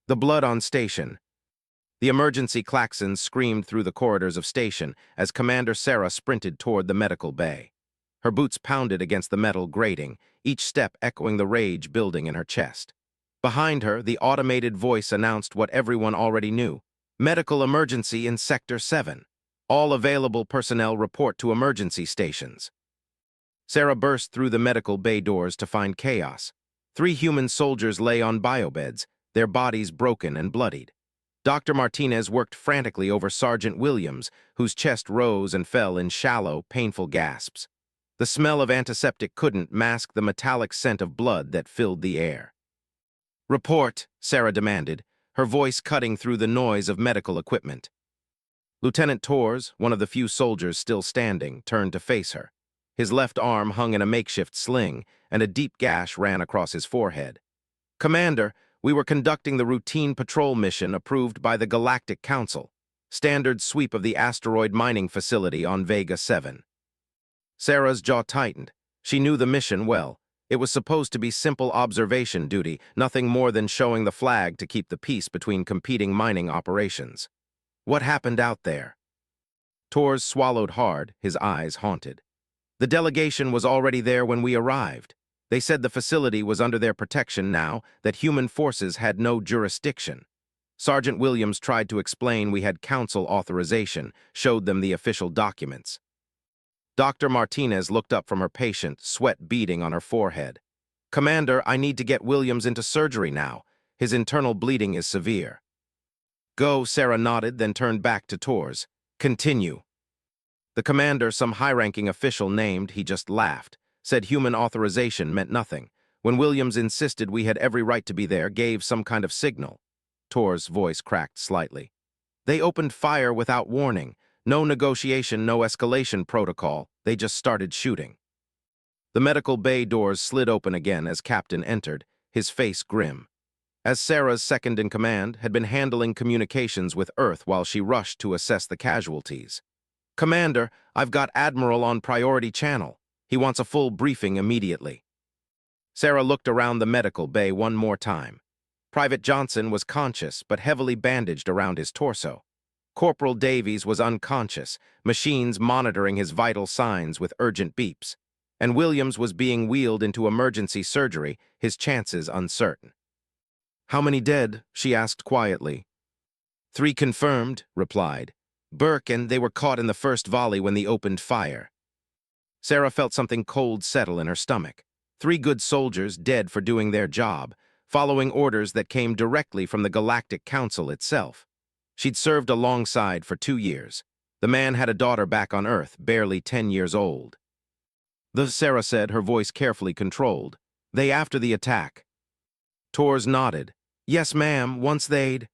The blood on station. The emergency klaxons screamed through the corridors of station as Commander Sarah sprinted toward the medical bay. Her boots pounded against the metal grating, each step echoing the rage building in her chest. Behind her, the automated voice announced what everyone already knew. Medical emergency in Sector 7. All available personnel report to emergency stations. Sarah burst through the medical bay doors to find chaos. 3 human soldiers lay on biobeds, their bodies broken and bloodied. Dr. Martinez worked frantically over Sergeant Williams, whose chest rose and fell in shallow, painful gasps. The smell of antiseptic couldn't mask the metallic scent of blood that filled the air. "Report," Sarah demanded, her voice cutting through the noise of medical equipment. Lieutenant Torres, one of the few soldiers still standing, turned to face her. His left arm hung in a makeshift sling, and a deep gash ran across his forehead. "Commander, we were conducting the routine patrol mission approved by the Galactic Council. Standard sweep of the asteroid mining facility on Vega 7. Sarah's jaw tightened. She knew the mission well. It was supposed to be simple observation duty, nothing more than showing the flag to keep the peace between competing mining operations. What happened out there? Torres swallowed hard, his eyes haunted. The delegation was already there when we arrived. They said the facility was under their protection now, that human forces had no jurisdiction. Sergeant Williams tried to explain we had council authorization, showed them the official documents. Dr. Martinez looked up from her patient, sweat beading on her forehead. "Commander, I need to get Williams into surgery now. His internal bleeding is severe." "Go," Sarah nodded, then turned back to Torres. "Continue." The commander, some high-ranking official named, he just laughed, said human authorization meant nothing. When Williams insisted we had every right to be there, gave some kind of signal. Torres' voice cracked slightly. "They opened fire without warning. No negotiation, no escalation protocol. They just started shooting." The medical bay doors slid open again as Captain entered, his face grim. As Sarah's second-in-command, had been handling communications with Earth while she rushed to assess the casualties. "Commander, I've got Admiral on priority channel. He wants a full briefing immediately." Sarah looked around the medical bay one more time. Private Johnson was conscious but heavily bandaged around his torso. Corporal Davies was unconscious, machines monitoring his vital signs with urgent beeps. And Williams was being wheeled into emergency surgery, his chances uncertain. "How many dead?" she asked quietly. "3 confirmed," replied. "Burke and they were caught in the first volley when they opened fire." Sarah felt something cold settle in her stomach. 3 good soldiers dead for doing their job, following orders that came directly from the Galactic Council itself. She'd served alongside for 2 years. The man had a daughter back on Earth, barely 10 years old. Sarah said, her voice carefully controlled. "They after the attack?" Torres nodded. "Yes, ma'am, once they'd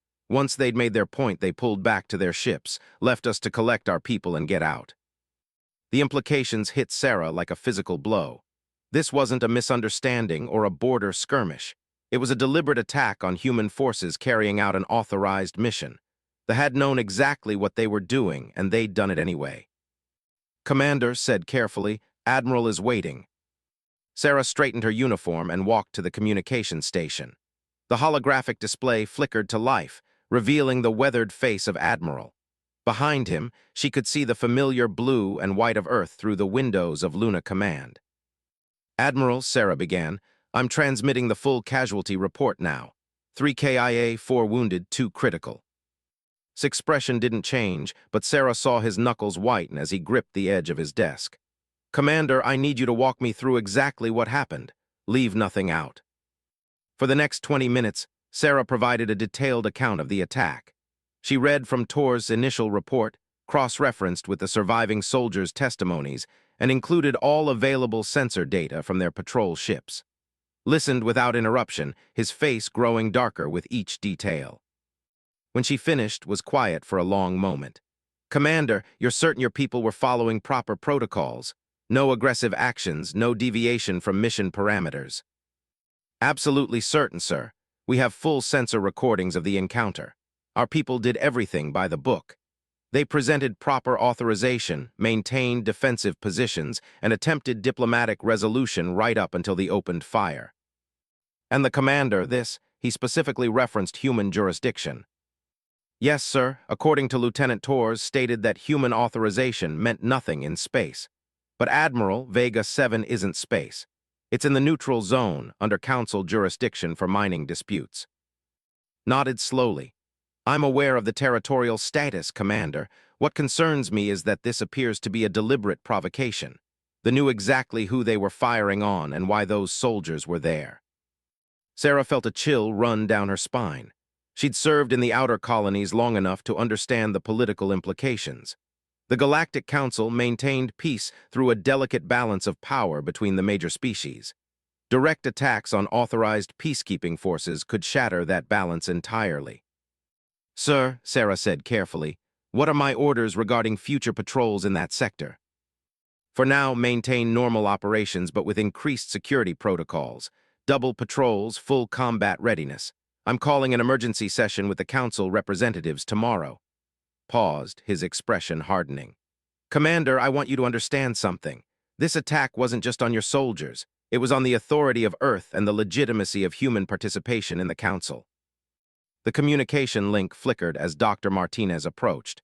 made their point, they pulled back to their ships, left us to collect our people and get out." The implications hit Sarah like a physical blow. This wasn't a misunderstanding or a border skirmish. It was a deliberate attack on human forces carrying out an authorized mission. They had known exactly what they were doing, and they'd done it anyway. "Commander said carefully, Admiral is waiting." Sarah straightened her uniform and walked to the communication station. The holographic display flickered to life, revealing the weathered face of Admiral. Behind him, she could see the familiar blue and white of Earth through the windows of Luna Command. "Admiral," Sarah began, "I'm transmitting the full casualty report now. 3 KIA, 4 wounded, 2 critical." His expression didn't change, but Sarah saw his knuckles whiten as he gripped the edge of his desk. "Commander, I need you to walk me through exactly what happened. Leave nothing out." For the next 20 minutes, Sarah provided a detailed account of the attack. She read from Tor's initial report, cross-referenced with the surviving soldiers' testimonies, and included all available sensor data from their patrol ships. Listened without interruption, his face growing darker with each detail. When she finished, was quiet for a long moment. "Commander, you're certain your people were following proper protocols? No aggressive actions, no deviation from mission parameters?" "Absolutely certain, sir. We have full sensor recordings of the encounter. Our people did everything by the book. They presented proper authorization, maintained defensive positions, and attempted diplomatic resolution right up until the opened fire." "And the commander, he specifically referenced human jurisdiction. Yes, sir, according to Lieutenant Torres, stated that human authorization meant nothing in space. But Admiral, Vega 7 isn't space. It's in the neutral zone, under Council jurisdiction for mining disputes. Nodded slowly. I'm aware of the territorial status, Commander. What concerns me is that this appears to be a deliberate provocation. They knew exactly who they were firing on and why those soldiers were there. Sarah felt a chill run down her spine. She'd served in the outer colonies long enough to understand the political implications. The Galactic Council maintained peace through a delicate balance of power between the major species. Direct attacks on authorized peacekeeping forces could shatter that balance entirely. Sir, Sarah said carefully, what are my orders regarding future patrols in that sector? For now, maintain normal operations but with increased security protocols. Double patrols, full combat readiness. I'm calling an emergency session with the Council representatives tomorrow. Paused, his expression hardening. Commander, I want you to understand something. This attack wasn't just on your soldiers. It was on the authority of Earth and the legitimacy of human participation in the Council. The communication link flickered as Dr. Martinez approached.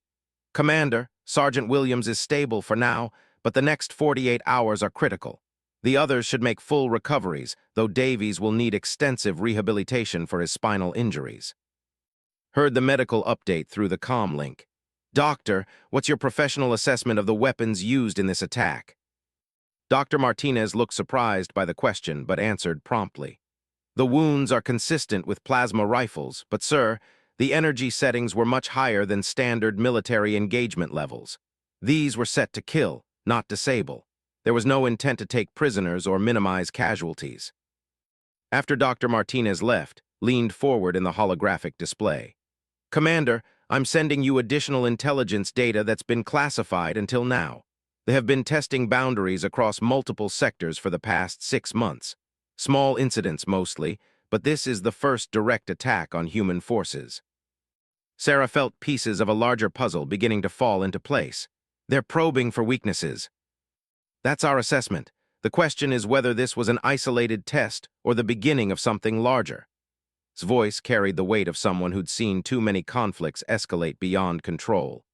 Commander, Sergeant Williams is stable for now, but the next 48 hours are critical. The others should make full recoveries, though Davies will need extensive rehabilitation for his spinal injuries. Heard the medical update through the comm link. Doctor, what's your professional assessment of the weapons used in this attack? Dr. Martinez looked surprised by the question, but answered promptly. The wounds are consistent with plasma rifles, but sir, the energy settings were much higher than standard military engagement levels. These were set to kill, not disable. There was no intent to take prisoners or minimize casualties. After Dr. Martinez left, leaned forward in the holographic display. Commander, I'm sending you additional intelligence data that's been classified until now. They have been testing boundaries across multiple sectors for the past 6 months. Small incidents mostly, but this is the first direct attack on human forces. Sarah felt pieces of a larger puzzle beginning to fall into place. They're probing for weaknesses. That's our assessment. The question is whether this was an isolated test or the beginning of something larger. His voice carried the weight of someone who'd seen too many conflicts escalate beyond control.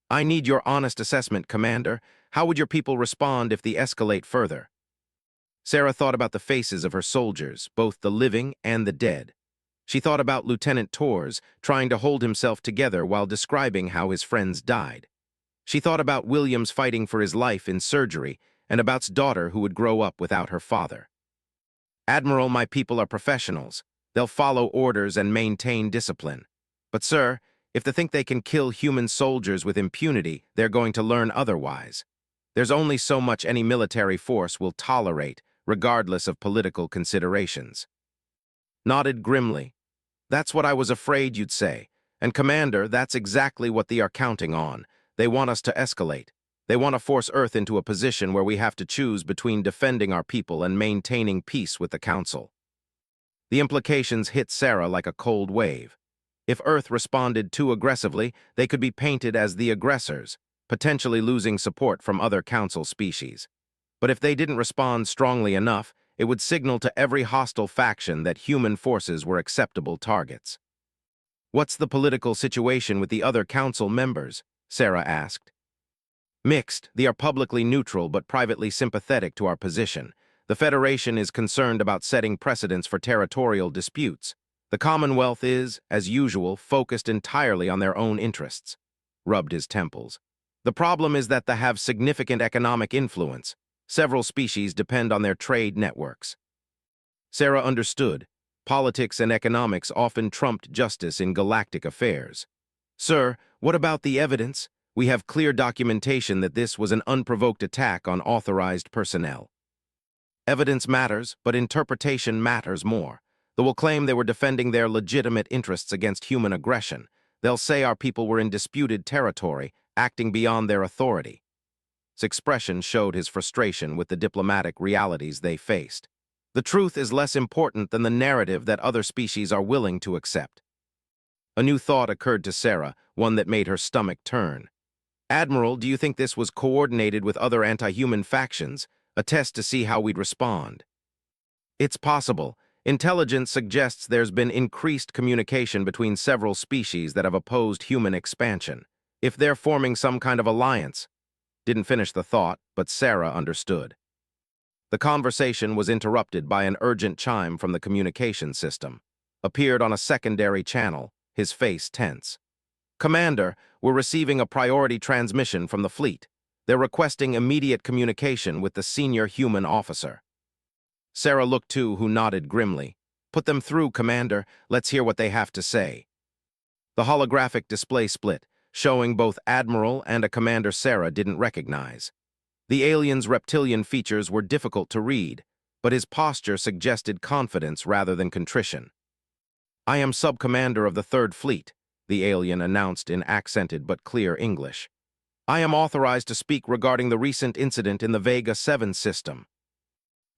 I need your honest assessment, Commander. How would your people respond if they escalate further? Sarah thought about the faces of her soldiers, both the living and the dead. She thought about Lieutenant Torres trying to hold himself together while describing how his friends died. She thought about Williams fighting for his life in surgery and about's daughter who would grow up without her father. Admiral, my people are professionals. They'll follow orders and maintain discipline. But, sir, if they think they can kill human soldiers with impunity, they're going to learn otherwise. There's only so much any military force will tolerate, regardless of political considerations. Nodded grimly. That's what I was afraid you'd say. And, Commander, that's exactly what they are counting on. They want us to escalate. They want to force Earth into a position where we have to choose between defending our people and maintaining peace with the Council. The implications hit Sarah like a cold wave. If Earth responded too aggressively, they could be painted as the aggressors, potentially losing support from other Council species. But if they didn't respond strongly enough, it would signal to every hostile faction that human forces were acceptable targets. What's the political situation with the other Council members? Sarah asked. Mixed. They are publicly neutral but privately sympathetic to our position. The Federation is concerned about setting precedents for territorial disputes. The Commonwealth is, as usual, focused entirely on their own interests. Rubbed his temples. The problem is that they have significant economic influence. Several species depend on their trade networks. Sarah understood. Politics and economics often trumped justice in galactic affairs. Sir, what about the evidence? We have clear documentation that this was an unprovoked attack on authorized personnel. Evidence matters, but interpretation matters more. They will claim they were defending their legitimate interests against human aggression. They'll say our people were in disputed territory, acting beyond their authority. His expression showed his frustration with the diplomatic realities they faced. The truth is less important than the narrative that other species are willing to accept. A new thought occurred to Sarah, one that made her stomach turn. Admiral, do you think this was coordinated with other anti-human factions, a test to see how we'd respond? It's possible. Intelligence suggests there's been increased communication between several species that have opposed human expansion. If they're forming some kind of alliance. Didn't finish the thought, but Sarah understood. The conversation was interrupted by an urgent chime from the communication system. Appeared on a secondary channel, his face tense. Commander, we're receiving a priority transmission from the fleet. They're requesting immediate communication with the senior human officer. Sarah looked to, who nodded grimly. Put them through, Commander. Let's hear what they have to say. The holographic display split, showing both Admiral and a commander Sarah didn't recognize. The alien's reptilian features were difficult to read, but his posture suggested confidence rather than contrition. I am Sub-Commander of the Third Fleet, the alien announced in accented but clear English. I am authorized to speak regarding the recent incident in the Vega 7 system.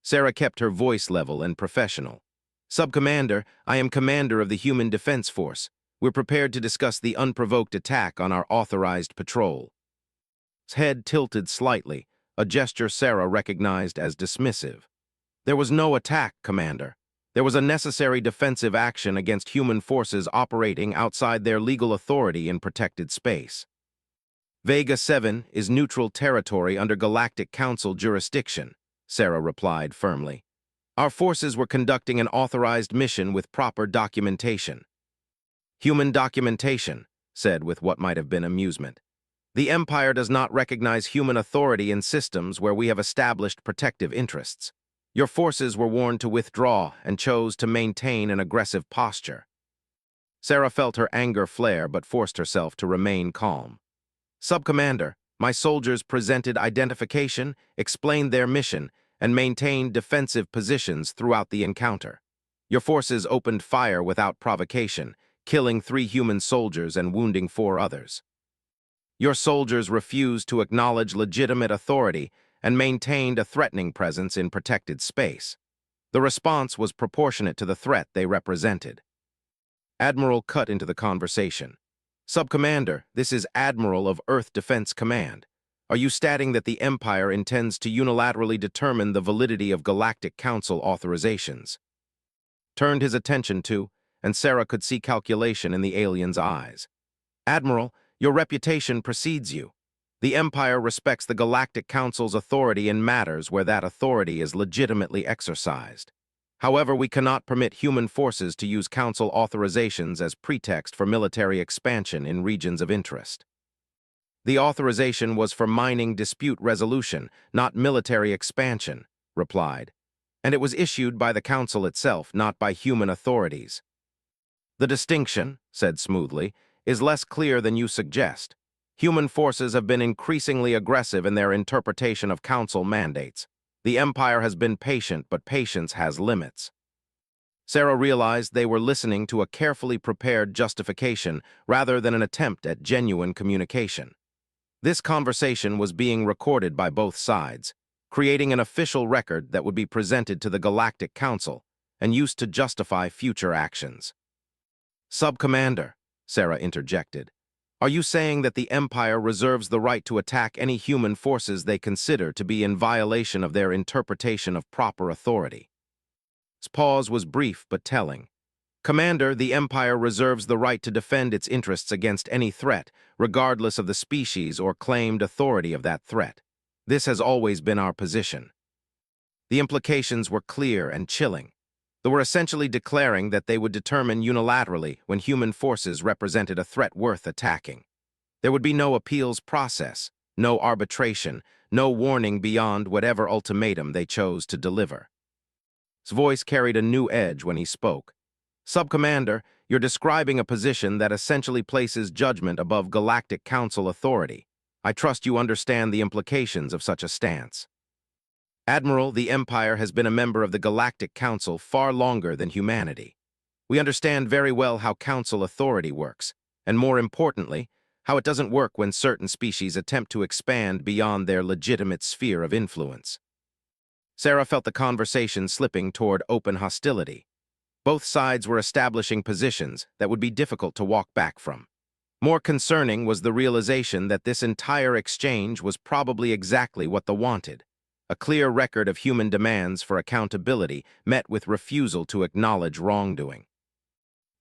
Sarah kept her voice level and professional. Sub-Commander, I am Commander of the Human Defense Force. We're prepared to discuss the unprovoked attack on our authorized patrol. His head tilted slightly, a gesture Sarah recognized as dismissive. There was no attack, Commander. There was a necessary defensive action against human forces operating outside their legal authority in protected space. Vega 7 is neutral territory under Galactic Council jurisdiction, Sarah replied firmly. Our forces were conducting an authorized mission with proper documentation. Human documentation, said with what might have been amusement. The Empire does not recognize human authority in systems where we have established protective interests. Your forces were warned to withdraw and chose to maintain an aggressive posture. Sarah felt her anger flare but forced herself to remain calm. Sub-Commander, my soldiers presented identification, explained their mission, and maintained defensive positions throughout the encounter. Your forces opened fire without provocation, killing 3 human soldiers and wounding 4 others. Your soldiers refused to acknowledge legitimate authority and maintained a threatening presence in protected space. The response was proportionate to the threat they represented. Admiral cut into the conversation. Sub-Commander, this is Admiral of Earth Defense Command. Are you stating that the Empire intends to unilaterally determine the validity of Galactic Council authorizations? Turned his attention to, and Sarah could see calculation in the alien's eyes. Admiral, your reputation precedes you. The Empire respects the Galactic Council's authority in matters where that authority is legitimately exercised. However, we cannot permit human forces to use Council authorizations as pretext for military expansion in regions of interest. The authorization was for mining dispute resolution, not military expansion, replied. And it was issued by the Council itself, not by human authorities. The distinction, said smoothly, is less clear than you suggest. Human forces have been increasingly aggressive in their interpretation of Council mandates. The Empire has been patient, but patience has limits. Sarah realized they were listening to a carefully prepared justification rather than an attempt at genuine communication. This conversation was being recorded by both sides, creating an official record that would be presented to the Galactic Council and used to justify future actions. Sub-Commander, Sarah interjected, are you saying that the Empire reserves the right to attack any human forces they consider to be in violation of their interpretation of proper authority? His pause was brief but telling. Commander, the Empire reserves the right to defend its interests against any threat, regardless of the species or claimed authority of that threat. This has always been our position. The implications were clear and chilling. They were essentially declaring that they would determine unilaterally when human forces represented a threat worth attacking. There would be no appeals process, no arbitration, no warning beyond whatever ultimatum they chose to deliver. His voice carried a new edge when he spoke. Sub-Commander, you're describing a position that essentially places judgment above Galactic Council authority. I trust you understand the implications of such a stance. Admiral, the Empire has been a member of the Galactic Council far longer than humanity. We understand very well how Council authority works, and more importantly, how it doesn't work when certain species attempt to expand beyond their legitimate sphere of influence. Sarah felt the conversation slipping toward open hostility. Both sides were establishing positions that would be difficult to walk back from. More concerning was the realization that this entire exchange was probably exactly what they wanted. a clear record of human demands for accountability met with refusal to acknowledge wrongdoing.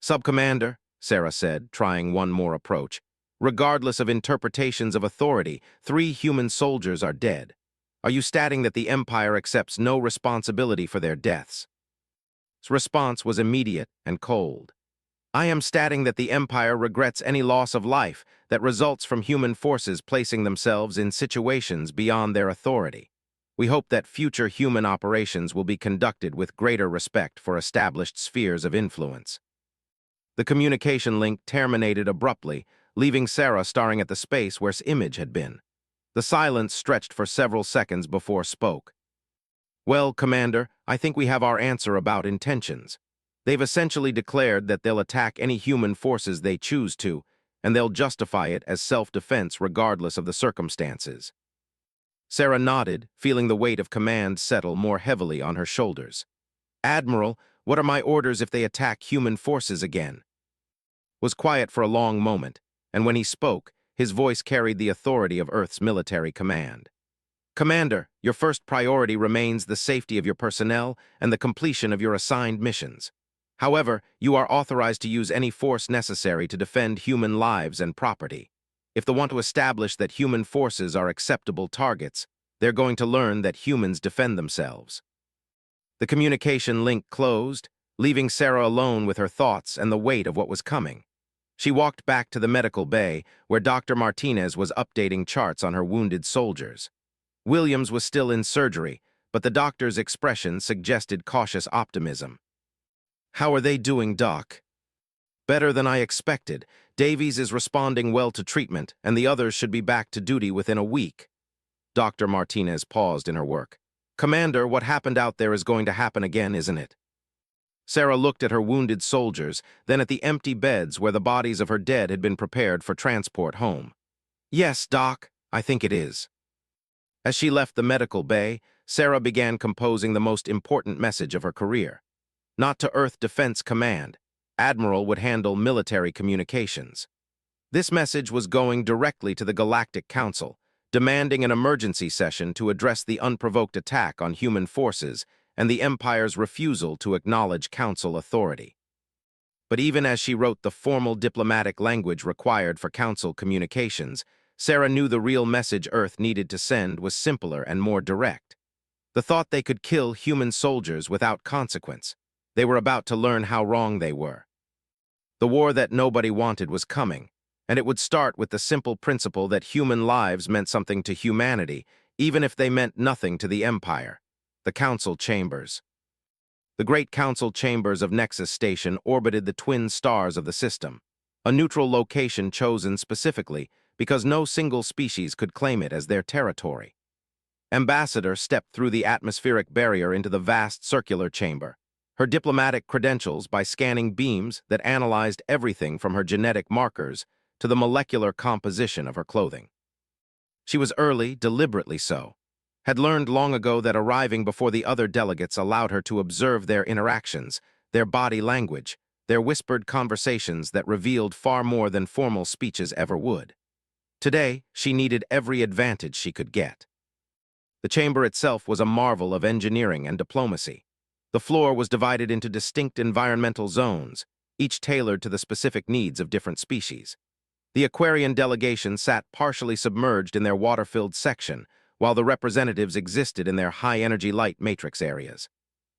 "Subcommander," Sarah said, trying one more approach, "regardless of interpretations of authority, 3 human soldiers are dead. Are you stating that the Empire accepts no responsibility for their deaths?" His response was immediate and cold. "I am stating that the Empire regrets any loss of life that results from human forces placing themselves in situations beyond their authority. We hope that future human operations will be conducted with greater respect for established spheres of influence." The communication link terminated abruptly, leaving Sarah staring at the space where his image had been. The silence stretched for several seconds before spoke. "Well, Commander, I think we have our answer about intentions. They've essentially declared that they'll attack any human forces they choose to, and they'll justify it as self-defense regardless of the circumstances." Sarah nodded, feeling the weight of command settle more heavily on her shoulders. "Admiral, what are my orders if they attack human forces again?" Was quiet for a long moment, and when he spoke, his voice carried the authority of Earth's military command. "Commander, your first priority remains the safety of your personnel and the completion of your assigned missions. However, you are authorized to use any force necessary to defend human lives and property. If they want to establish that human forces are acceptable targets, they're going to learn that humans defend themselves." The communication link closed, leaving Sarah alone with her thoughts and the weight of what was coming. She walked back to the medical bay, where Dr. Martinez was updating charts on her wounded soldiers. Williams was still in surgery, but the doctor's expression suggested cautious optimism. "How are they doing, Doc?" "Better than I expected. Davies is responding well to treatment, and the others should be back to duty within a week." Dr. Martinez paused in her work. "Commander, what happened out there is going to happen again, isn't it?" Sarah looked at her wounded soldiers, then at the empty beds where the bodies of her dead had been prepared for transport home. "Yes, Doc, I think it is." As she left the medical bay, Sarah began composing the most important message of her career. Not to Earth Defense Command. Admiral would handle military communications. This message was going directly to the Galactic Council, demanding an emergency session to address the unprovoked attack on human forces and the Empire's refusal to acknowledge Council authority. But even as she wrote the formal diplomatic language required for Council communications, Sarah knew the real message Earth needed to send was simpler and more direct. The thought they could kill human soldiers without consequence. They were about to learn how wrong they were. The war that nobody wanted was coming, and it would start with the simple principle that human lives meant something to humanity, even if they meant nothing to the Empire. The Council Chambers. The great Council Chambers of Nexus Station orbited the twin stars of the system, a neutral location chosen specifically because no single species could claim it as their territory. Ambassador stepped through the atmospheric barrier into the vast circular chamber, her diplomatic credentials by scanning beams that analyzed everything from her genetic markers to the molecular composition of her clothing. She was early, deliberately so, had learned long ago that arriving before the other delegates allowed her to observe their interactions, their body language, their whispered conversations that revealed far more than formal speeches ever would. Today, she needed every advantage she could get. The chamber itself was a marvel of engineering and diplomacy. The floor was divided into distinct environmental zones, each tailored to the specific needs of different species. The Aquarian delegation sat partially submerged in their water-filled section, while the representatives existed in their high-energy light matrix areas.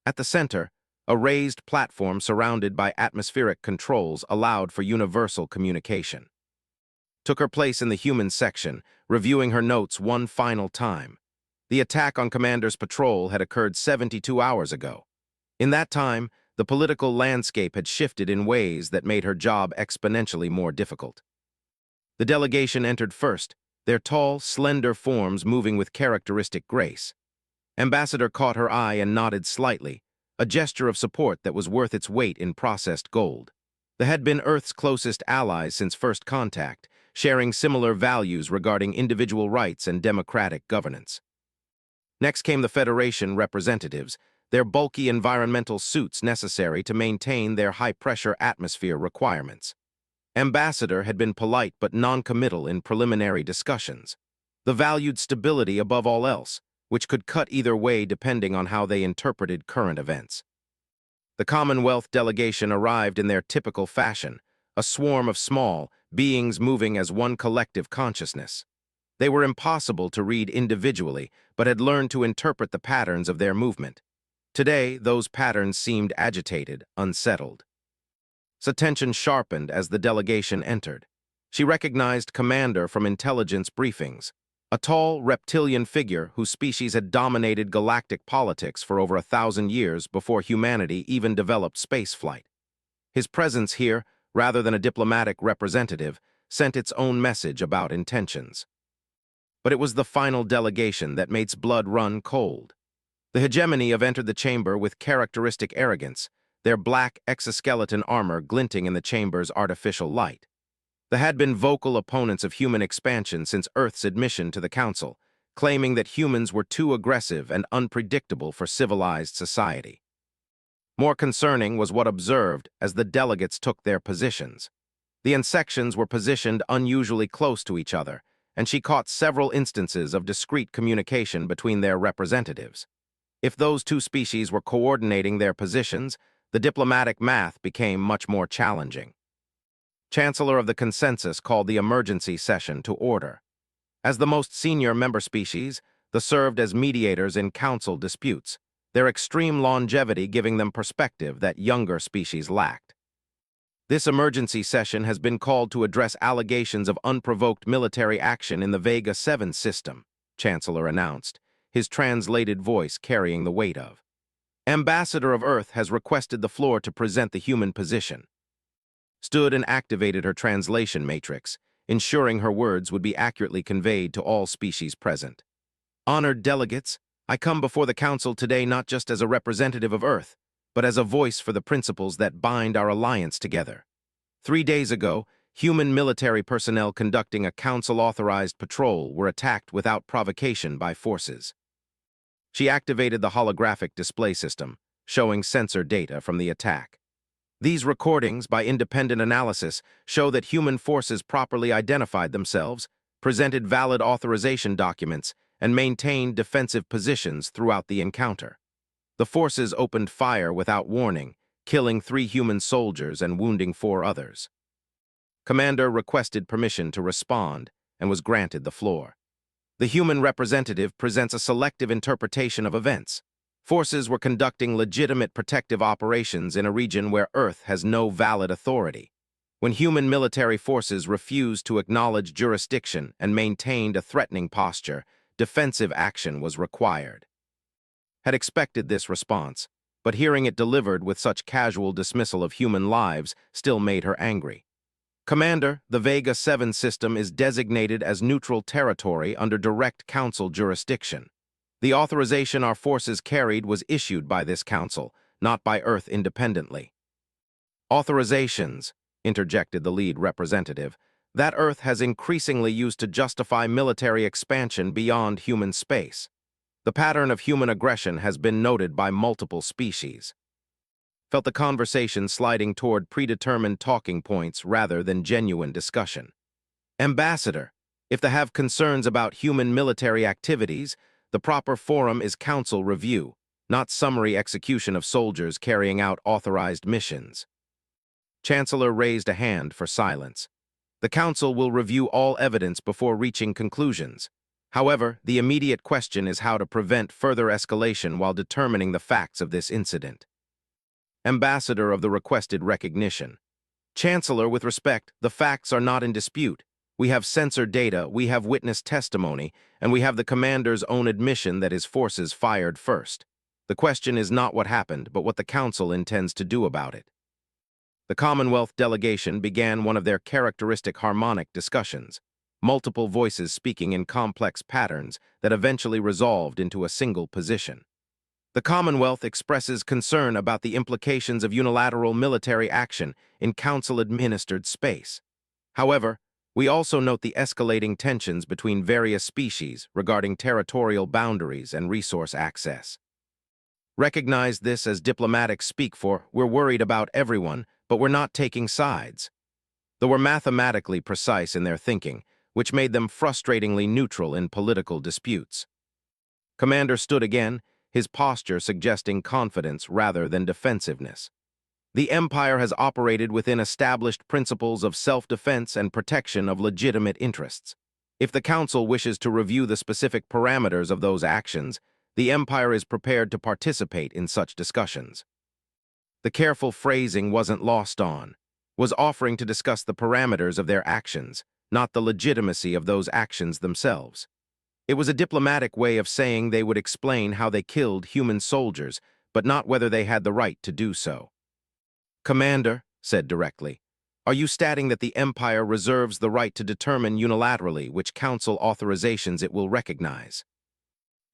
At the center, a raised platform surrounded by atmospheric controls allowed for universal communication. Took her place in the human section, reviewing her notes one final time. The attack on Commander's patrol had occurred 72 hours ago. In that time, the political landscape had shifted in ways that made her job exponentially more difficult. The delegation entered first, their tall, slender forms moving with characteristic grace. Ambassador caught her eye and nodded slightly, a gesture of support that was worth its weight in processed gold. They had been Earth's closest allies since first contact, sharing similar values regarding individual rights and democratic governance. Next came the Federation representatives, their bulky environmental suits necessary to maintain their high-pressure atmosphere requirements. Ambassador had been polite but non-committal in preliminary discussions. The valued stability above all else, which could cut either way depending on how they interpreted current events. The Commonwealth delegation arrived in their typical fashion, a swarm of small beings moving as one collective consciousness. They were impossible to read individually, but had learned to interpret the patterns of their movement. Today, those patterns seemed agitated, unsettled. Attention sharpened as the delegation entered. She recognized Commander from intelligence briefings, a tall, reptilian figure whose species had dominated galactic politics for over 1,000 years before humanity even developed spaceflight. His presence here, rather than a diplomatic representative, sent its own message about intentions. But it was the final delegation that made blood run cold. The hegemony have entered the chamber with characteristic arrogance, their black exoskeleton armor glinting in the chamber's artificial light. They had been vocal opponents of human expansion since Earth's admission to the Council, claiming that humans were too aggressive and unpredictable for civilized society. More concerning was what observed as the delegates took their positions. The insections were positioned unusually close to each other, and she caught several instances of discreet communication between their representatives. If those two species were coordinating their positions, the diplomatic math became much more challenging. Chancellor of the Consensus called the emergency session to order. As the most senior member species, they served as mediators in council disputes, their extreme longevity giving them perspective that younger species lacked. This emergency session has been called to address allegations of unprovoked military action in the Vega 7 system, Chancellor announced, his translated voice carrying the weight of. Ambassador of Earth has requested the floor to present the human position. Stood and activated her translation matrix, ensuring her words would be accurately conveyed to all species present. Honored delegates, I come before the Council today not just as a representative of Earth, but as a voice for the principles that bind our alliance together. 3 days ago, human military personnel conducting a Council-authorized patrol were attacked without provocation by forces. She activated the holographic display system, showing sensor data from the attack. These recordings, by independent analysis, show that human forces properly identified themselves, presented valid authorization documents, and maintained defensive positions throughout the encounter. The forces opened fire without warning, killing 3 human soldiers and wounding 4 others. Commander requested permission to respond and was granted the floor. The human representative presents a selective interpretation of events. Forces were conducting legitimate protective operations in a region where Earth has no valid authority. When human military forces refused to acknowledge jurisdiction and maintained a threatening posture, defensive action was required. Had expected this response, but hearing it delivered with such casual dismissal of human lives still made her angry. Commander, the Vega 7 system is designated as neutral territory under direct Council jurisdiction. The authorization our forces carried was issued by this Council, not by Earth independently. Authorizations, interjected the lead representative, that Earth has increasingly used to justify military expansion beyond human space. The pattern of human aggression has been noted by multiple species. Felt the conversation sliding toward predetermined talking points rather than genuine discussion. Ambassador, if they have concerns about human military activities, the proper forum is Council review, not summary execution of soldiers carrying out authorized missions. Chancellor raised a hand for silence. The Council will review all evidence before reaching conclusions. However, the immediate question is how to prevent further escalation while determining the facts of this incident. Ambassador of the requested recognition. Chancellor, with respect, the facts are not in dispute. We have sensor data, we have witness testimony, and we have the commander's own admission that his forces fired first. The question is not what happened, but what the Council intends to do about it. The Commonwealth delegation began one of their characteristic harmonic discussions, multiple voices speaking in complex patterns that eventually resolved into a single position. The Commonwealth expresses concern about the implications of unilateral military action in Council-administered space. However, we also note the escalating tensions between various species regarding territorial boundaries and resource access. Recognize this as diplomatic speak for, we're worried about everyone, but we're not taking sides. They were mathematically precise in their thinking, which made them frustratingly neutral in political disputes. Commander stood again, his posture suggesting confidence rather than defensiveness. The Empire has operated within established principles of self-defense and protection of legitimate interests. If the Council wishes to review the specific parameters of those actions, the Empire is prepared to participate in such discussions. The careful phrasing wasn't lost on, was offering to discuss the parameters of their actions, not the legitimacy of those actions themselves. It was a diplomatic way of saying they would explain how they killed human soldiers, but not whether they had the right to do so. Commander said directly, are you stating that the Empire reserves the right to determine unilaterally which Council authorizations it will recognize?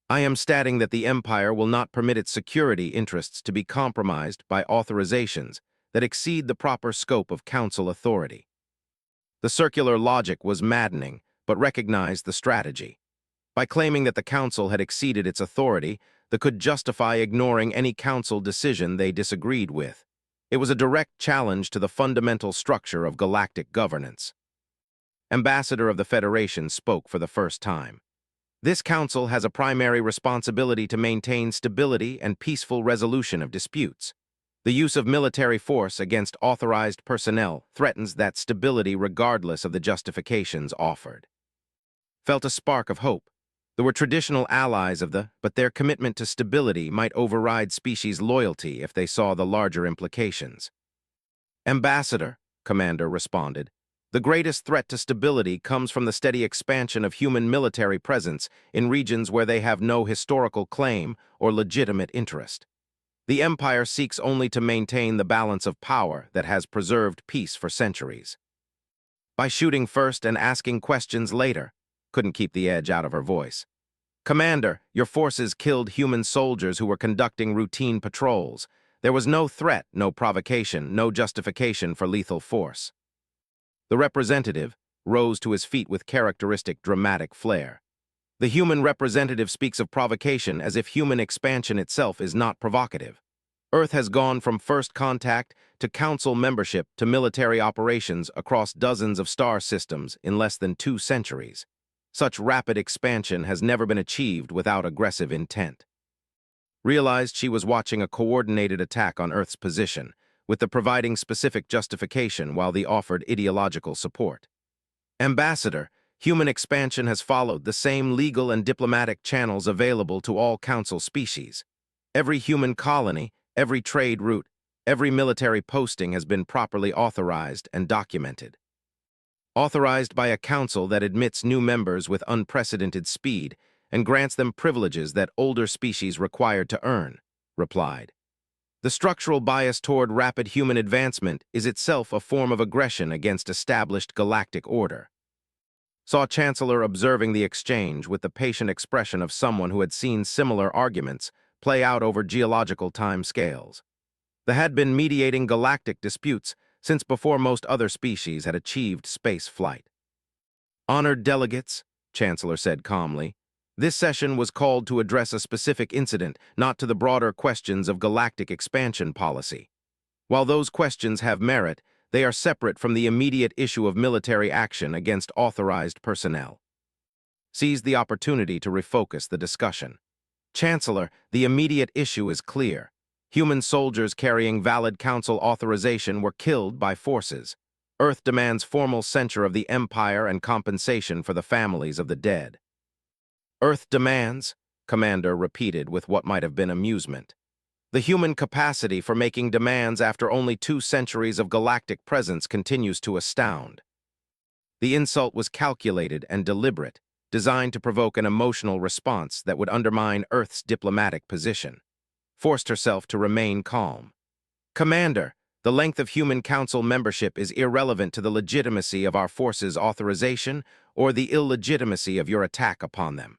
I am stating that the Empire will not permit its security interests to be compromised by authorizations that exceed the proper scope of Council authority. The circular logic was maddening, but recognized the strategy. By claiming that the Council had exceeded its authority, they could justify ignoring any Council decision they disagreed with. It was a direct challenge to the fundamental structure of galactic governance. Ambassador of the Federation spoke for the first time. This Council has a primary responsibility to maintain stability and peaceful resolution of disputes. The use of military force against authorized personnel threatens that stability regardless of the justifications offered. Felt a spark of hope. There were traditional allies but their commitment to stability might override species loyalty if they saw the larger implications. Ambassador, Commander responded, the greatest threat to stability comes from the steady expansion of human military presence in regions where they have no historical claim or legitimate interest. The Empire seeks only to maintain the balance of power that has preserved peace for centuries. By shooting first and asking questions later, couldn't keep the edge out of her voice. Commander, your forces killed human soldiers who were conducting routine patrols. There was no threat, no provocation, no justification for lethal force. The representative rose to his feet with characteristic dramatic flair. The human representative speaks of provocation as if human expansion itself is not provocative. Earth has gone from first contact to Council membership to military operations across dozens of star systems in less than 2 centuries. Such rapid expansion has never been achieved without aggressive intent. Realized she was watching a coordinated attack on Earth's position, with the providing specific justification while the offered ideological support. Ambassador, human expansion has followed the same legal and diplomatic channels available to all Council species. Every human colony, every trade route, every military posting has been properly authorized and documented. Authorized by a Council that admits new members with unprecedented speed and grants them privileges that older species required to earn, replied. The structural bias toward rapid human advancement is itself a form of aggression against established galactic order. Saw Chancellor observing the exchange with the patient expression of someone who had seen similar arguments play out over geological time scales. They had been mediating galactic disputes since before most other species had achieved space flight. Honored delegates, Chancellor said calmly, this session was called to address a specific incident, not to the broader questions of galactic expansion policy. While those questions have merit, they are separate from the immediate issue of military action against authorized personnel. Seized the opportunity to refocus the discussion. Chancellor, the immediate issue is clear. Human soldiers carrying valid Council authorization were killed by forces. Earth demands formal censure of the Empire and compensation for the families of the dead. Earth demands, Commander repeated with what might have been amusement. The human capacity for making demands after only 2 centuries of galactic presence continues to astound. The insult was calculated and deliberate, designed to provoke an emotional response that would undermine Earth's diplomatic position. Forced herself to remain calm. Commander, the length of human Council membership is irrelevant to the legitimacy of our forces' authorization or the illegitimacy of your attack upon them.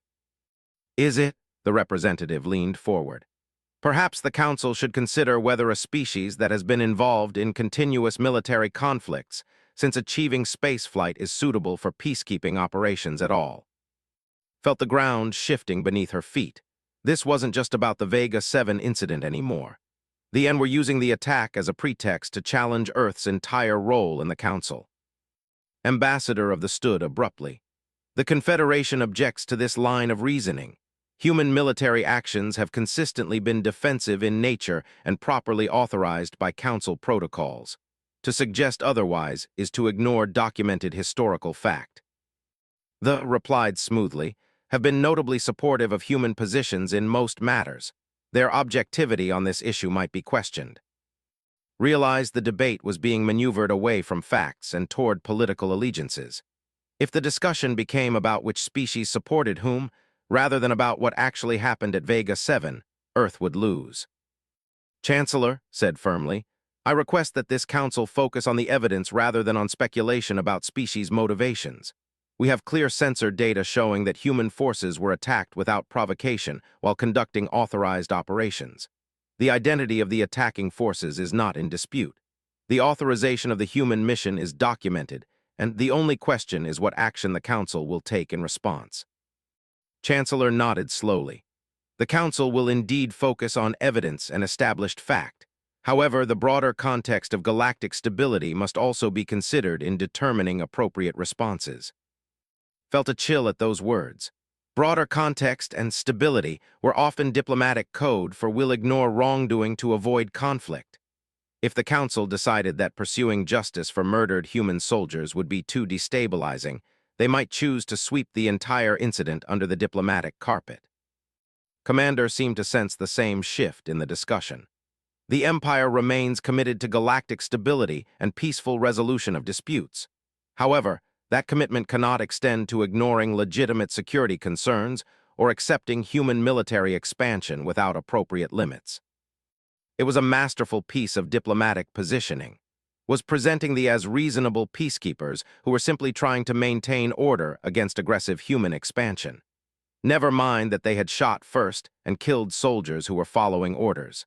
Is it? The representative leaned forward. Perhaps the Council should consider whether a species that has been involved in continuous military conflicts since achieving spaceflight is suitable for peacekeeping operations at all. Felt the ground shifting beneath her feet. This wasn't just about the Vega 7 incident anymore. The N were using the attack as a pretext to challenge Earth's entire role in the Council. Ambassador of the stood abruptly. The Confederation objects to this line of reasoning. Human military actions have consistently been defensive in nature and properly authorized by Council protocols. To suggest otherwise is to ignore documented historical fact. The replied smoothly, have been notably supportive of human positions in most matters. Their objectivity on this issue might be questioned. Realized the debate was being maneuvered away from facts and toward political allegiances. If the discussion became about which species supported whom, rather than about what actually happened at Vega 7, Earth would lose. Chancellor said firmly, I request that this council focus on the evidence rather than on speculation about species motivations. We have clear sensor data showing that human forces were attacked without provocation while conducting authorized operations. The identity of the attacking forces is not in dispute. The authorization of the human mission is documented, and the only question is what action the Council will take in response. Chancellor nodded slowly. The Council will indeed focus on evidence and established fact. However, the broader context of galactic stability must also be considered in determining appropriate responses. Felt a chill at those words. Broader context and stability were often diplomatic code for we'll ignore wrongdoing to avoid conflict. If the Council decided that pursuing justice for murdered human soldiers would be too destabilizing, they might choose to sweep the entire incident under the diplomatic carpet. Commander seemed to sense the same shift in the discussion. The Empire remains committed to galactic stability and peaceful resolution of disputes. However, that commitment cannot extend to ignoring legitimate security concerns or accepting human military expansion without appropriate limits. It was a masterful piece of diplomatic positioning, was presenting the as reasonable peacekeepers who were simply trying to maintain order against aggressive human expansion. Never mind that they had shot first and killed soldiers who were following orders.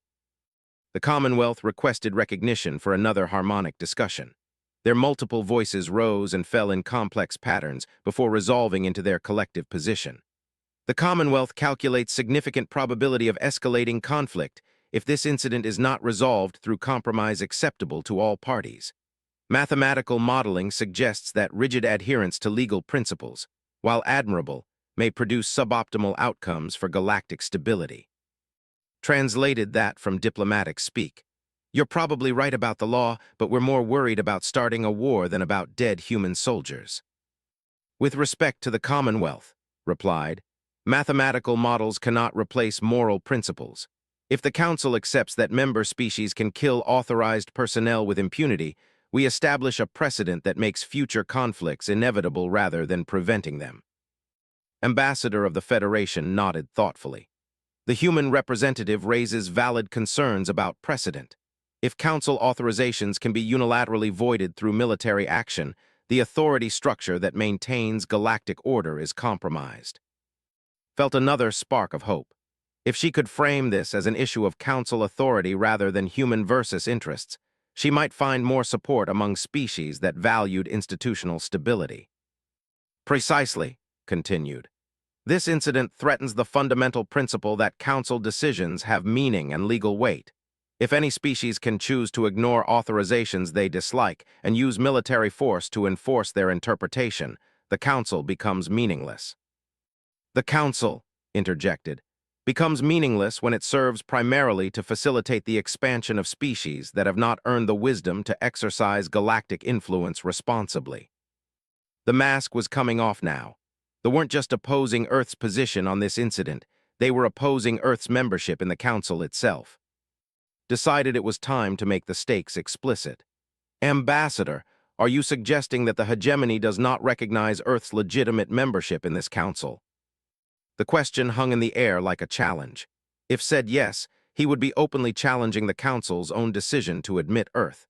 The Commonwealth requested recognition for another harmonic discussion. Their multiple voices rose and fell in complex patterns before resolving into their collective position. The Commonwealth calculates significant probability of escalating conflict if this incident is not resolved through compromise acceptable to all parties. Mathematical modeling suggests that rigid adherence to legal principles, while admirable, may produce suboptimal outcomes for galactic stability. Translated that from diplomatic speak. You're probably right about the law, but we're more worried about starting a war than about dead human soldiers. With respect to the Commonwealth, replied, mathematical models cannot replace moral principles. If the Council accepts that member species can kill authorized personnel with impunity, we establish a precedent that makes future conflicts inevitable rather than preventing them. Ambassador of the Federation nodded thoughtfully. The human representative raises valid concerns about precedent. If Council authorizations can be unilaterally voided through military action, the authority structure that maintains galactic order is compromised. Felt another spark of hope. If she could frame this as an issue of Council authority rather than human versus interests, she might find more support among species that valued institutional stability. Precisely, continued. This incident threatens the fundamental principle that Council decisions have meaning and legal weight. If any species can choose to ignore authorizations they dislike and use military force to enforce their interpretation, the Council becomes meaningless. The Council, interjected, becomes meaningless when it serves primarily to facilitate the expansion of species that have not earned the wisdom to exercise galactic influence responsibly. The mask was coming off now. They weren't just opposing Earth's position on this incident, they were opposing Earth's membership in the Council itself. Decided it was time to make the stakes explicit. Ambassador, are you suggesting that the hegemony does not recognize Earth's legitimate membership in this Council? The question hung in the air like a challenge. If said yes, he would be openly challenging the Council's own decision to admit Earth.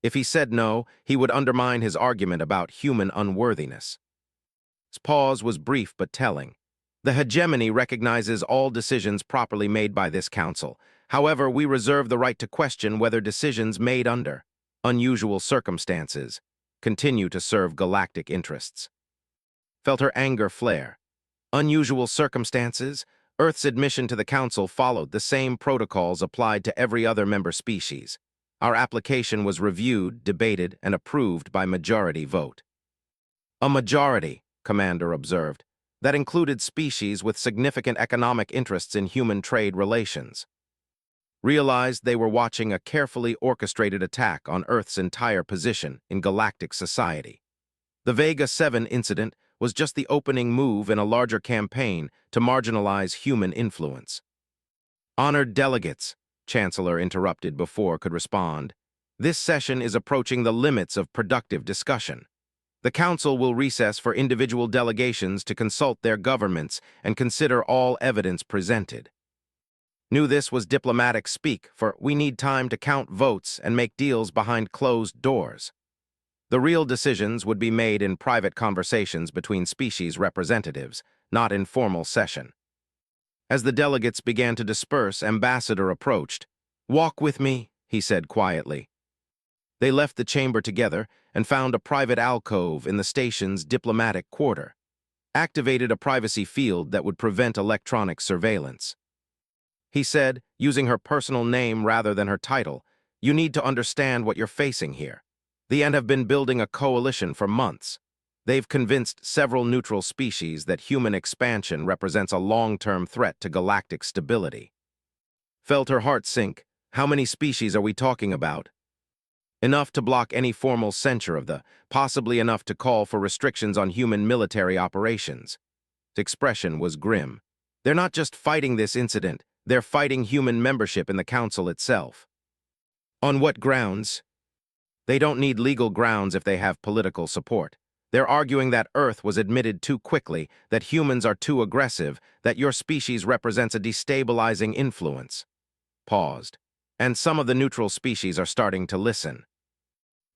If he said no, he would undermine his argument about human unworthiness. His pause was brief but telling. The hegemony recognizes all decisions properly made by this Council. However, we reserve the right to question whether decisions made under unusual circumstances continue to serve galactic interests. Felt her anger flare. Unusual circumstances? Earth's admission to the Council followed the same protocols applied to every other member species. Our application was reviewed, debated, and approved by majority vote. A majority, Commander observed. that included species with significant economic interests in human trade relations, realized they were watching a carefully orchestrated attack on Earth's entire position in galactic society. The Vega 7 incident was just the opening move in a larger campaign to marginalize human influence. Honored delegates, Chancellor interrupted before could respond. This session is approaching the limits of productive discussion. The Council will recess for individual delegations to consult their governments and consider all evidence presented. Knew this was diplomatic speak, for we need time to count votes and make deals behind closed doors. The real decisions would be made in private conversations between species representatives, not in formal session. As the delegates began to disperse, Ambassador approached. "Walk with me," he said quietly. They left the chamber together and found a private alcove in the station's diplomatic quarter, activated a privacy field that would prevent electronic surveillance. He said, using her personal name rather than her title, "You need to understand what you're facing here. The Ent have been building a coalition for months. They've convinced several neutral species that human expansion represents a long-term threat to galactic stability." Felt her heart sink. How many species are we talking about? Enough to block any formal censure of possibly enough to call for restrictions on human military operations. The expression was grim. They're not just fighting this incident, they're fighting human membership in the Council itself. On what grounds? They don't need legal grounds if they have political support. They're arguing that Earth was admitted too quickly, that humans are too aggressive, that your species represents a destabilizing influence. Paused. And some of the neutral species are starting to listen.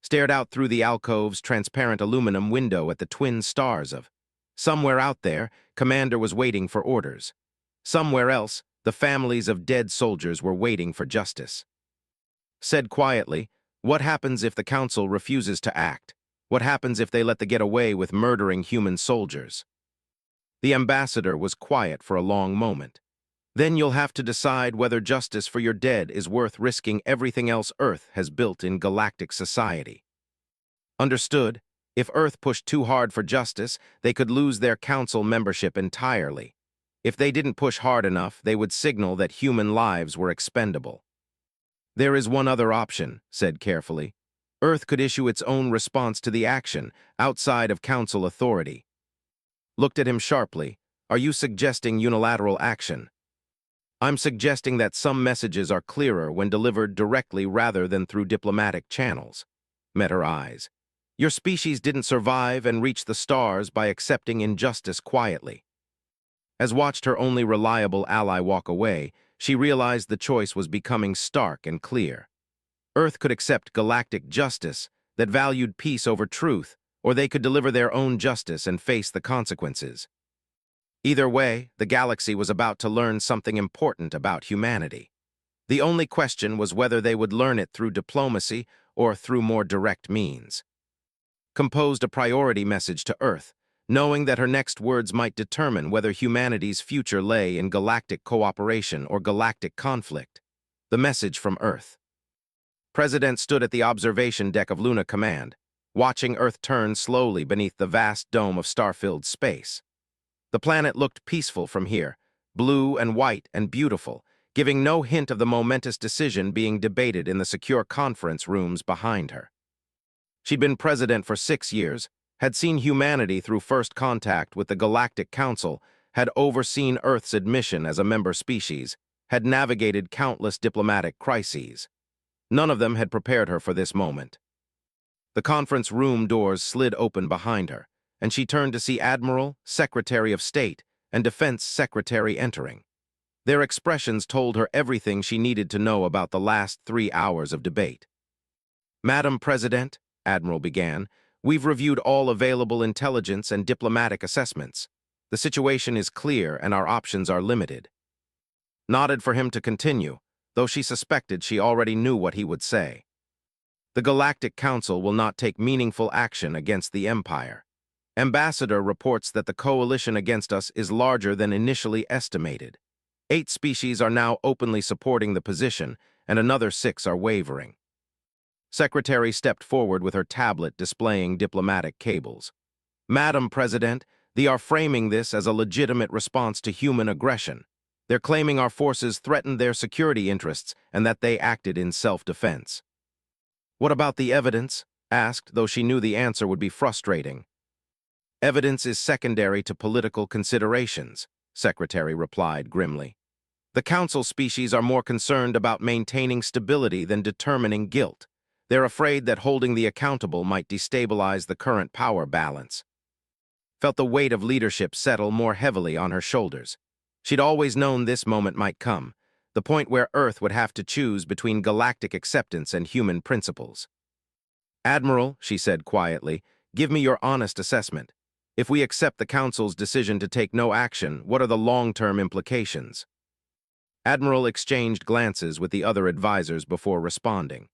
Stared out through the alcove's transparent aluminum window at the twin stars of. Somewhere out there, Commander was waiting for orders. Somewhere else, the families of dead soldiers were waiting for justice. Said quietly, what happens if the Council refuses to act? What happens if they let them get away with murdering human soldiers? The ambassador was quiet for a long moment. Then you'll have to decide whether justice for your dead is worth risking everything else Earth has built in galactic society. Understood? If Earth pushed too hard for justice, they could lose their Council membership entirely. If they didn't push hard enough, they would signal that human lives were expendable. There is one other option, said carefully. Earth could issue its own response to the action, outside of Council authority. Looked at him sharply. Are you suggesting unilateral action? I'm suggesting that some messages are clearer when delivered directly rather than through diplomatic channels. Met her eyes. Your species didn't survive and reach the stars by accepting injustice quietly. As watched her only reliable ally walk away, she realized the choice was becoming stark and clear. Earth could accept galactic justice that valued peace over truth, or they could deliver their own justice and face the consequences. Either way, the galaxy was about to learn something important about humanity. The only question was whether they would learn it through diplomacy or through more direct means. Composed a priority message to Earth, knowing that her next words might determine whether humanity's future lay in galactic cooperation or galactic conflict. The message from Earth. President stood at the observation deck of Luna Command, watching Earth turn slowly beneath the vast dome of star-filled space. The planet looked peaceful from here, blue and white and beautiful, giving no hint of the momentous decision being debated in the secure conference rooms behind her. She'd been president for 6 years, had seen humanity through first contact with the Galactic Council, had overseen Earth's admission as a member species, had navigated countless diplomatic crises. None of them had prepared her for this moment. The conference room doors slid open behind her, and she turned to see Admiral, Secretary of State, and Defense Secretary entering. Their expressions told her everything she needed to know about the last 3 hours of debate. Madam President, Admiral began, we've reviewed all available intelligence and diplomatic assessments. The situation is clear and our options are limited. Nodded for him to continue, though she suspected she already knew what he would say. The Galactic Council will not take meaningful action against the Empire. Ambassador reports that the coalition against us is larger than initially estimated. 8 species are now openly supporting the position, and another 6 are wavering. Secretary stepped forward with her tablet displaying diplomatic cables. Madam President, They are framing this as a legitimate response to human aggression. They're claiming our forces threatened their security interests and that they acted in self-defense. What about the evidence? Asked, though she knew the answer would be frustrating. Evidence is secondary to political considerations, Secretary replied grimly. The council species are more concerned about maintaining stability than determining guilt. They're afraid that holding the accountable might destabilize the current power balance. Felt the weight of leadership settle more heavily on her shoulders. She'd always known this moment might come, the point where Earth would have to choose between galactic acceptance and human principles. Admiral, she said quietly, give me your honest assessment. If we accept the Council's decision to take no action, what are the long-term implications? Admiral exchanged glances with the other advisors before responding.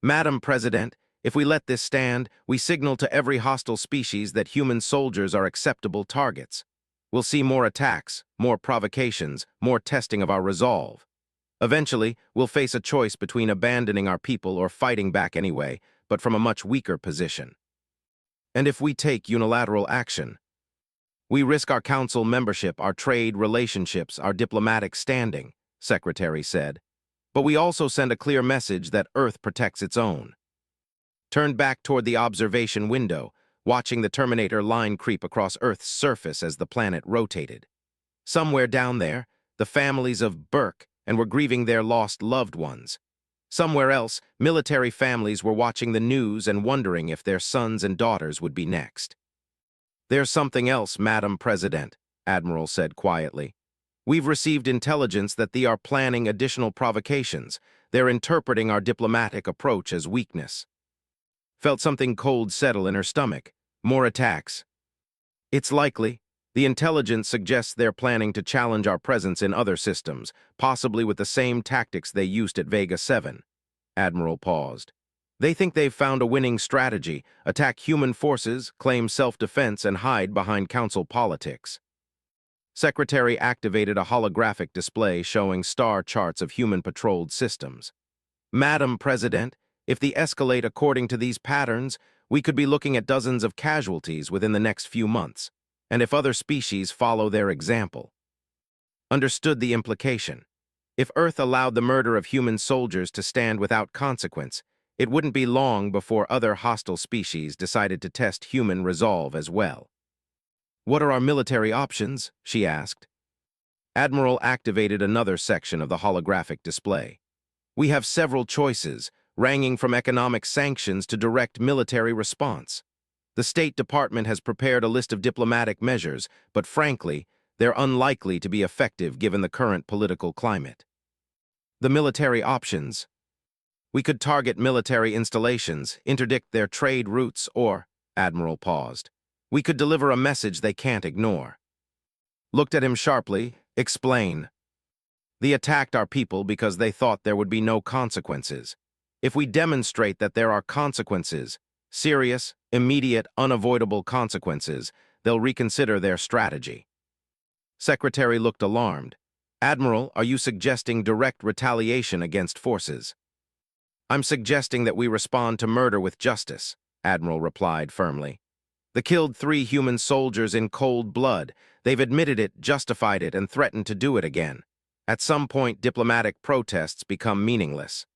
Madam President, if we let this stand, we signal to every hostile species that human soldiers are acceptable targets. We'll see more attacks, more provocations, more testing of our resolve. Eventually, we'll face a choice between abandoning our people or fighting back anyway, but from a much weaker position. And if we take unilateral action, we risk our council membership, our trade relationships, our diplomatic standing, Secretary said. But we also send a clear message that Earth protects its own. Turned back toward the observation window, watching the Terminator line creep across Earth's surface as the planet rotated. Somewhere down there, the families of Burke and were grieving their lost loved ones. Somewhere else, military families were watching the news and wondering if their sons and daughters would be next. There's something else, Madam President, Admiral said quietly. We've received intelligence that they are planning additional provocations. They're interpreting our diplomatic approach as weakness. Felt something cold settle in her stomach. More attacks. It's likely. The intelligence suggests they're planning to challenge our presence in other systems, possibly with the same tactics they used at Vega 7. Admiral paused. They think they've found a winning strategy, attack human forces, claim self-defense, and hide behind council politics. Secretary activated a holographic display showing star charts of human-patrolled systems. Madam President, if they escalate according to these patterns, we could be looking at dozens of casualties within the next few months, and if other species follow their example. Understood the implication. If Earth allowed the murder of human soldiers to stand without consequence, it wouldn't be long before other hostile species decided to test human resolve as well. What are our military options? She asked. Admiral activated another section of the holographic display. We have several choices, ranging from economic sanctions to direct military response. The State Department has prepared a list of diplomatic measures, but frankly, they're unlikely to be effective given the current political climate. The military options. We could target military installations, interdict their trade routes, or, Admiral paused, we could deliver a message they can't ignore. Looked at him sharply. Explain. They attacked our people because they thought there would be no consequences. If we demonstrate that there are consequences, serious, immediate, unavoidable consequences, they'll reconsider their strategy. Secretary looked alarmed. Admiral, are you suggesting direct retaliation against forces? I'm suggesting that we respond to murder with justice, Admiral replied firmly. They killed 3 human soldiers in cold blood. They've admitted it, justified it, and threatened to do it again. At some point, diplomatic protests become meaningless.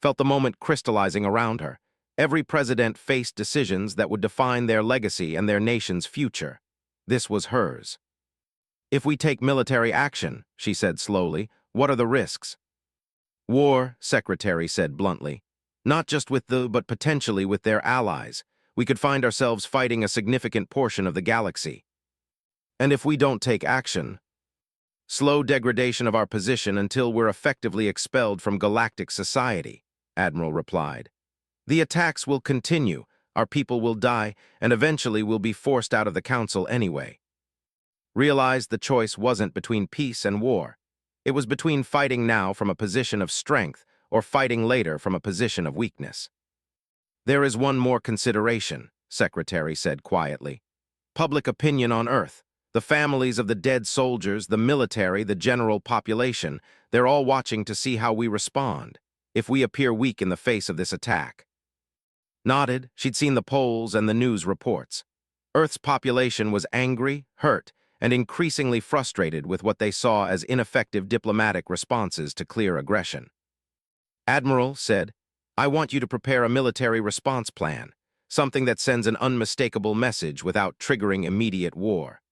Felt the moment crystallizing around her. Every president faced decisions that would define their legacy and their nation's future. This was hers. If we take military action, she said slowly, what are the risks? War, Secretary said bluntly. Not just with but potentially with their allies. We could find ourselves fighting a significant portion of the galaxy. And if we don't take action, slow degradation of our position until we're effectively expelled from galactic society, Admiral replied. The attacks will continue, our people will die, and eventually we'll be forced out of the Council anyway. Realized the choice wasn't between peace and war. It was between fighting now from a position of strength or fighting later from a position of weakness. There is one more consideration, Secretary said quietly. Public opinion on Earth. The families of the dead soldiers, the military, the general population, they're all watching to see how we respond, if we appear weak in the face of this attack. Nodded, she'd seen the polls and the news reports. Earth's population was angry, hurt, and increasingly frustrated with what they saw as ineffective diplomatic responses to clear aggression. Admiral said, "I want you to prepare a military response plan, something that sends an unmistakable message without triggering immediate war."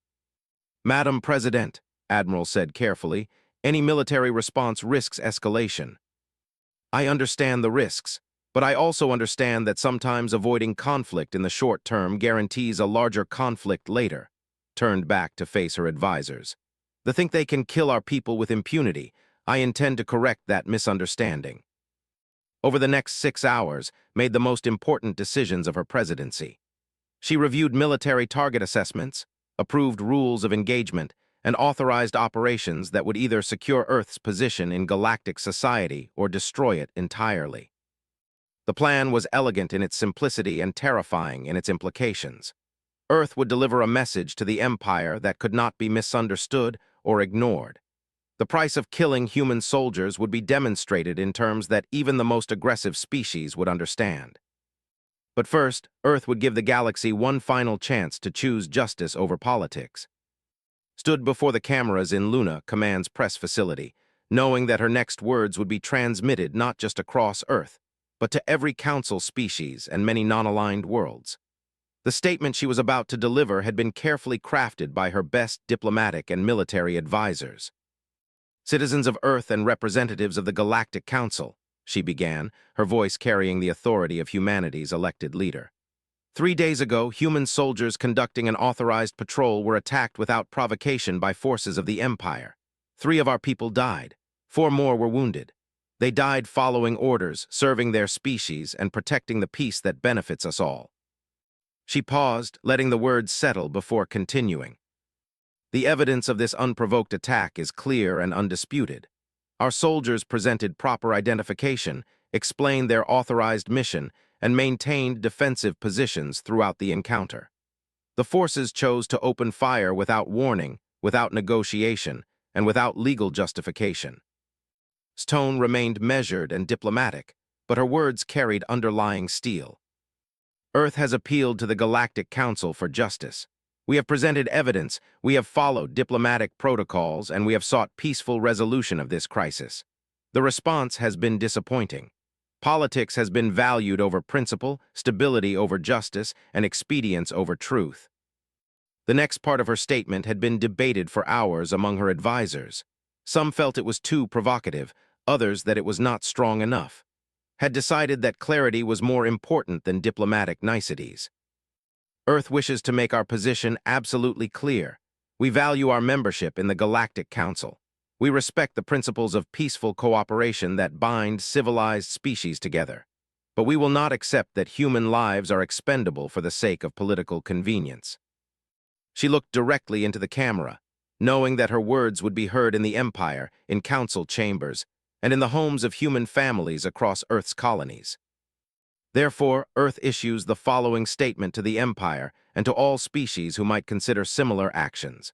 "Madam President," Admiral said carefully, "any military response risks escalation." "I understand the risks, but I also understand that sometimes avoiding conflict in the short term guarantees a larger conflict later," turned back to face her advisors. "They think they can kill our people with impunity. I intend to correct that misunderstanding." Over the next 6 hours, made the most important decisions of her presidency. She reviewed military target assessments, approved rules of engagement, and authorized operations that would either secure Earth's position in galactic society or destroy it entirely. The plan was elegant in its simplicity and terrifying in its implications. Earth would deliver a message to the Empire that could not be misunderstood or ignored. The price of killing human soldiers would be demonstrated in terms that even the most aggressive species would understand. But first, Earth would give the galaxy one final chance to choose justice over politics. Stood before the cameras in Luna Command's press facility, knowing that her next words would be transmitted not just across Earth, but to every council species and many non-aligned worlds. The statement she was about to deliver had been carefully crafted by her best diplomatic and military advisors. "Citizens of Earth and representatives of the Galactic Council," she began, her voice carrying the authority of humanity's elected leader. 3 days ago, human soldiers conducting an authorized patrol were attacked without provocation by forces of the Empire. 3 of our people died. 4 more were wounded. They died following orders, serving their species, and protecting the peace that benefits us all. She paused, letting the words settle before continuing. "The evidence of this unprovoked attack is clear and undisputed. Our soldiers presented proper identification, explained their authorized mission, and maintained defensive positions throughout the encounter. The forces chose to open fire without warning, without negotiation, and without legal justification." His tone remained measured and diplomatic, but her words carried underlying steel. "Earth has appealed to the Galactic Council for justice. We have presented evidence, we have followed diplomatic protocols, and we have sought peaceful resolution of this crisis. The response has been disappointing. Politics has been valued over principle, stability over justice, and expedience over truth." The next part of her statement had been debated for hours among her advisors. Some felt it was too provocative, others that it was not strong enough, had decided that clarity was more important than diplomatic niceties. "Earth wishes to make our position absolutely clear. We value our membership in the Galactic Council. We respect the principles of peaceful cooperation that bind civilized species together. But we will not accept that human lives are expendable for the sake of political convenience." She looked directly into the camera, knowing that her words would be heard in the Empire, in council chambers, and in the homes of human families across Earth's colonies. Therefore, Earth issues the following statement to the Empire and to all species who might consider similar actions.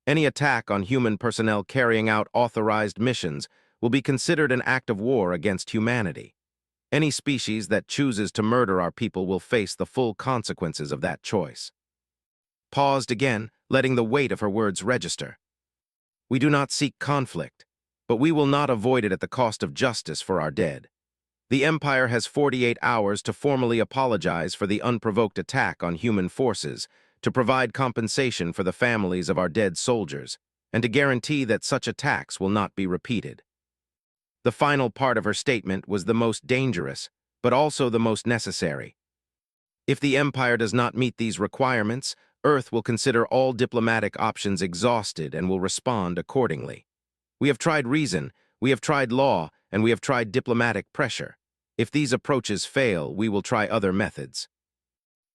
Any attack on human personnel carrying out authorized missions will be considered an act of war against humanity. Any species that chooses to murder our people will face the full consequences of that choice. Paused again, letting the weight of her words register. "We do not seek conflict, but we will not avoid it at the cost of justice for our dead. The Empire has 48 hours to formally apologize for the unprovoked attack on human forces, to provide compensation for the families of our dead soldiers, and to guarantee that such attacks will not be repeated." The final part of her statement was the most dangerous, but also the most necessary. "If the Empire does not meet these requirements, Earth will consider all diplomatic options exhausted and will respond accordingly. We have tried reason, we have tried law, and we have tried diplomatic pressure. If these approaches fail, we will try other methods."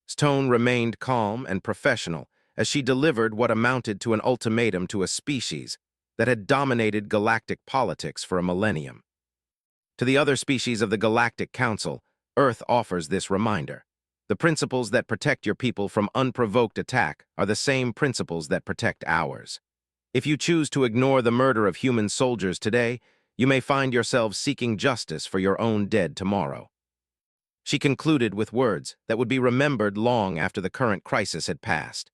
His tone remained calm and professional as she delivered what amounted to an ultimatum to a species that had dominated galactic politics for a millennium. To the other species of the Galactic Council, Earth offers this reminder. The principles that protect your people from unprovoked attack are the same principles that protect ours. If you choose to ignore the murder of human soldiers today, you may find yourselves seeking justice for your own dead tomorrow. She concluded with words that would be remembered long after the current crisis had passed.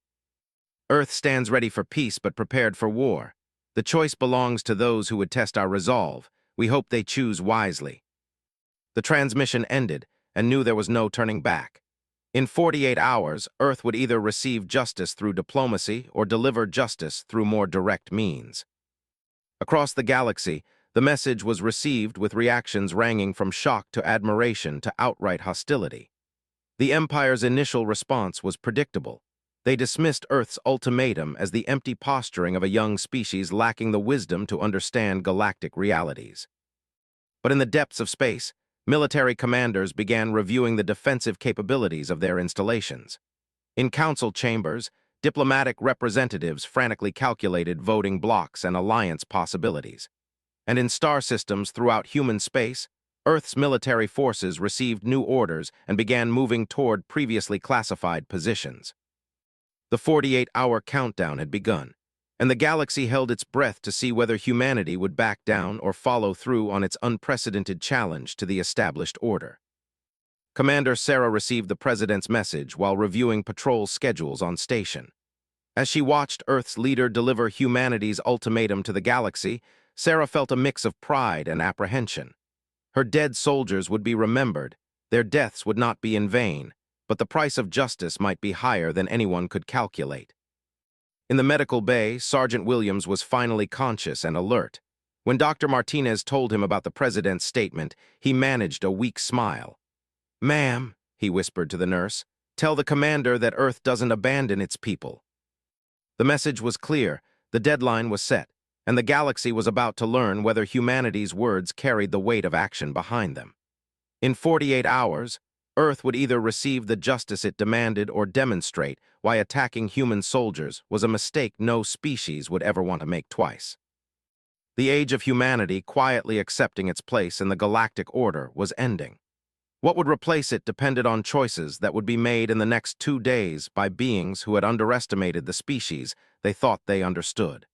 Earth stands ready for peace but prepared for war. The choice belongs to those who would test our resolve. We hope they choose wisely. The transmission ended and knew there was no turning back. In 48 hours, Earth would either receive justice through diplomacy or deliver justice through more direct means. Across the galaxy, the message was received with reactions ranging from shock to admiration to outright hostility. The Empire's initial response was predictable. They dismissed Earth's ultimatum as the empty posturing of a young species lacking the wisdom to understand galactic realities. But in the depths of space, military commanders began reviewing the defensive capabilities of their installations. In council chambers, diplomatic representatives frantically calculated voting blocks and alliance possibilities. And in star systems throughout human space, Earth's military forces received new orders and began moving toward previously classified positions. The 48-hour countdown had begun, and the galaxy held its breath to see whether humanity would back down or follow through on its unprecedented challenge to the established order. Commander Sarah received the President's message while reviewing patrol schedules on station. As she watched Earth's leader deliver humanity's ultimatum to the galaxy, Sarah felt a mix of pride and apprehension. Her dead soldiers would be remembered, their deaths would not be in vain, but the price of justice might be higher than anyone could calculate. In the medical bay, Sergeant Williams was finally conscious and alert. When Dr. Martinez told him about the President's statement, he managed a weak smile. "Ma'am," he whispered to the nurse, "tell the commander that Earth doesn't abandon its people." The message was clear, the deadline was set, and the galaxy was about to learn whether humanity's words carried the weight of action behind them. In 48 hours, Earth would either receive the justice it demanded or demonstrate why attacking human soldiers was a mistake no species would ever want to make twice. The age of humanity quietly accepting its place in the galactic order was ending. What would replace it depended on choices that would be made in the next 2 days by beings who had underestimated the species they thought they understood.